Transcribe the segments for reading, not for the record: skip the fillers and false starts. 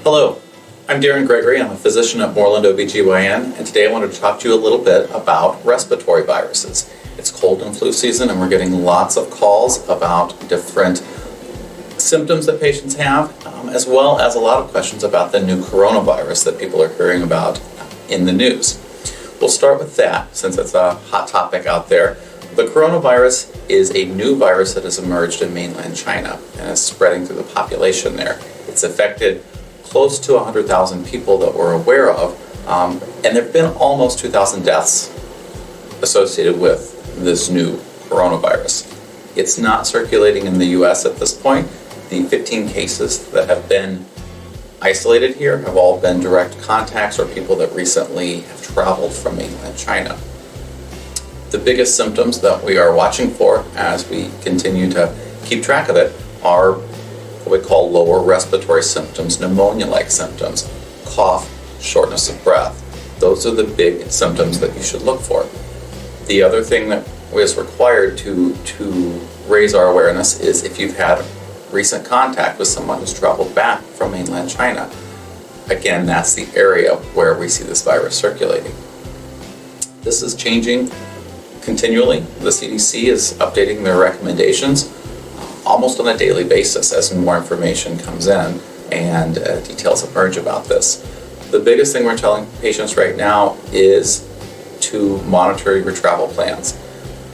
Hello, I'm Darin Gregory. I'm a physician at Moreland OB-GYN, and today I wanted to talk to you a little bit about respiratory viruses. It's cold and flu season, and we're getting lots of calls about different symptoms that patients have, as well as a lot of questions about the new coronavirus that people are hearing about in the news. We'll start with that, since it's a hot topic out there. The coronavirus is a new virus that has emerged in mainland China and is spreading through the population there. It's affected close to 100,000 people that we're aware of, and there have been almost 2,000 deaths associated with this new coronavirus. It's not circulating in the US at this point. The 15 cases that have been isolated here have all been direct contacts or people that recently have traveled from mainland China. The biggest symptoms that we are watching for as we continue to keep track of it are what we call lower respiratory symptoms, pneumonia-like symptoms, cough, shortness of breath. Those are the big symptoms that you should look for. The other thing that is required to raise our awareness is if you've had recent contact with someone who's traveled back from mainland China. Again, that's the area where we see this virus circulating. This is changing continually. The CDC is updating their recommendations almost on a daily basis as more information comes in and details emerge about this. The biggest thing we're telling patients right now is to monitor your travel plans.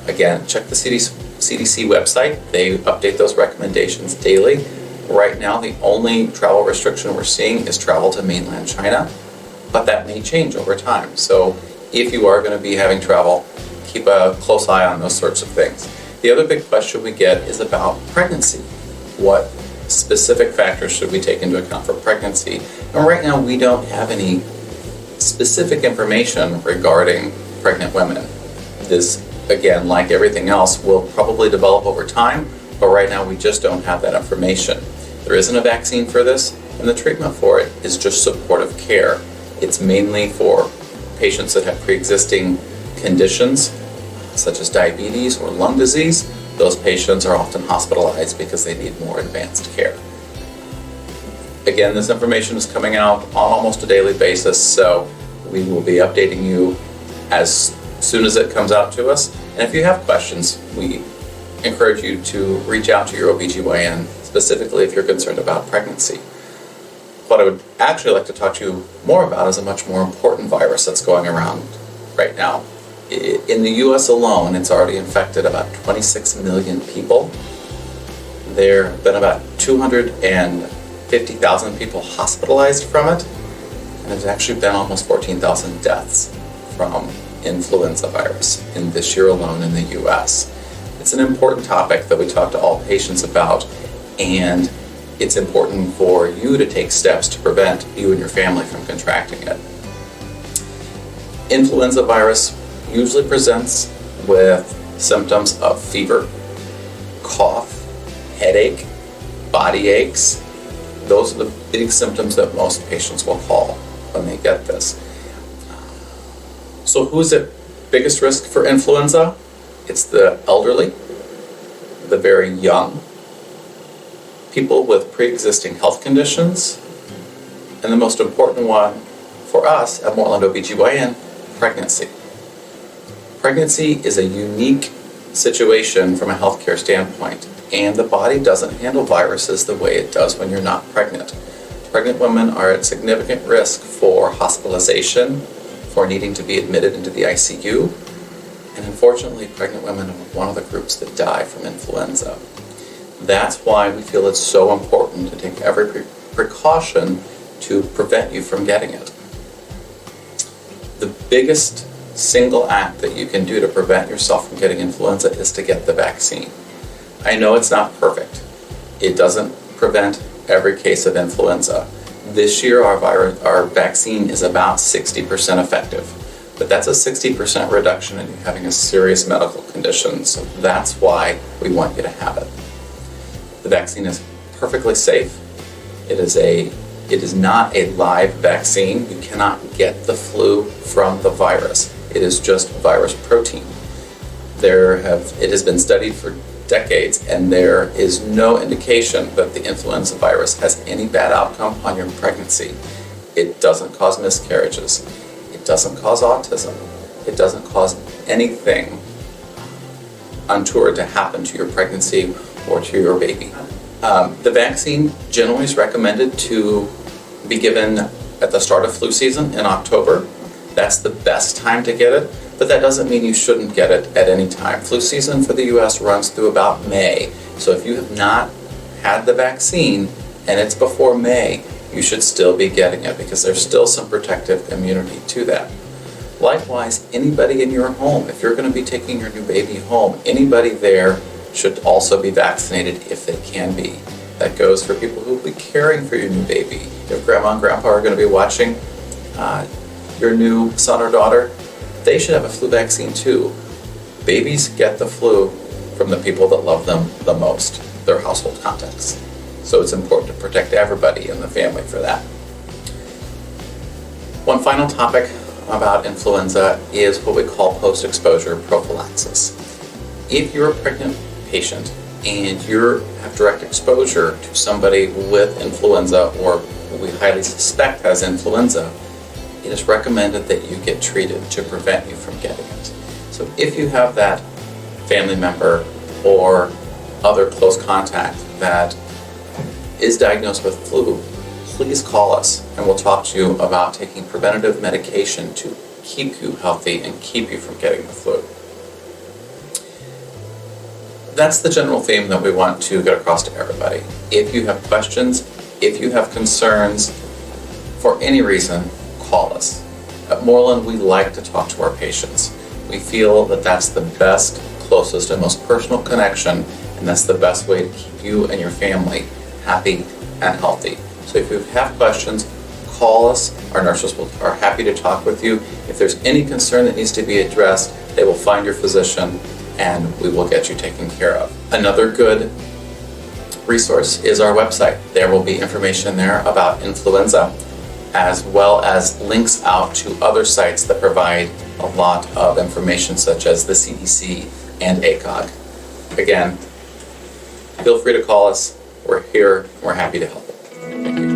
Again, check the CDC website. They update those recommendations daily. Right now, the only travel restriction we're seeing is travel to mainland China, but that may change over time. So if you are going to be having travel, keep a close eye on those sorts of things. The other big question we get is about pregnancy. What specific factors should we take into account for pregnancy? And right now we don't have any specific information regarding pregnant women. This, again, like everything else, will probably develop over time, but right now we just don't have that information. There isn't a vaccine for this, and the treatment for it is just supportive care. It's mainly for patients that have pre-existing conditions such as diabetes or lung disease. Those patients are often hospitalized because they need more advanced care. Again, this information is coming out on almost a daily basis, so we will be updating you as soon as it comes out to us. And if you have questions, we encourage you to reach out to your OB-GYN, specifically if you're concerned about pregnancy. What I would actually like to talk to you more about is a much more important virus that's going around right now. In the US alone, it's already infected about 26 million people. There have been about 250,000 people hospitalized from it, and there's actually been almost 14,000 deaths from influenza virus in this year alone in the US. It's an important topic that we talk to all patients about, and it's important for you to take steps to prevent you and your family from contracting it. Influenza virus usually presents with symptoms of fever, cough, headache, body aches. Those are the big symptoms that most patients will call when they get this. So who's at biggest risk for influenza? It's the elderly, the very young, people with pre-existing health conditions, and the most important one for us at Moreland OB-GYN, pregnancy. Pregnancy is a unique situation from a healthcare standpoint, and the body doesn't handle viruses the way it does when you're not pregnant. Pregnant women are at significant risk for hospitalization, for needing to be admitted into the ICU, and unfortunately, pregnant women are one of the groups that die from influenza. That's why we feel it's so important to take every precaution to prevent you from getting it. The biggest single act that you can do to prevent yourself from getting influenza is to get the vaccine. I know it's not perfect. It doesn't prevent every case of influenza. This year our vaccine is about 60% effective, but that's a 60% reduction in you having a serious medical condition, so that's why we want you to have it. The vaccine is perfectly safe. It is not a live vaccine. You cannot get the flu from the virus. It is just virus protein. It has been studied for decades, and there is no indication that the influenza virus has any bad outcome on your pregnancy. It doesn't cause miscarriages. It doesn't cause autism. It doesn't cause anything untoward to happen to your pregnancy or to your baby. The vaccine generally is recommended to be given at the start of flu season in October. That's the best time to get it, but that doesn't mean you shouldn't get it at any time. Flu season for the US runs through about May, so if you have not had the vaccine and it's before May, you should still be getting it because there's still some protective immunity to that. Likewise, anybody in your home, if you're going to be taking your new baby home, anybody there should also be vaccinated if they can be. That goes for people who will be caring for your new baby. If grandma and grandpa are going to be watching your new son or daughter, they should have a flu vaccine too. Babies get the flu from the people that love them the most, their household contacts. So it's important to protect everybody in the family for that. One final topic about influenza is what we call post-exposure prophylaxis. If you're a pregnant patient and you have direct exposure to somebody with influenza or who we highly suspect has influenza, it is recommended that you get treated to prevent you from getting it. So if you have that family member or other close contact that is diagnosed with flu, please call us and we'll talk to you about taking preventative medication to keep you healthy and keep you from getting the flu. That's the general theme that we want to get across to everybody. If you have questions, if you have concerns, for any reason, call us. At Moreland, we like to talk to our patients. We feel that that's the best, closest, and most personal connection, and that's the best way to keep you and your family happy and healthy. So if you have questions, call us. Our nurses are happy to talk with you. If there's any concern that needs to be addressed, they will find your physician and we will get you taken care of. Another good resource is our website. There will be information there about influenza, as well as links out to other sites that provide a lot of information, such as the CDC and ACOG. Again, feel free to call us. We're here. We're happy to help. Thank you.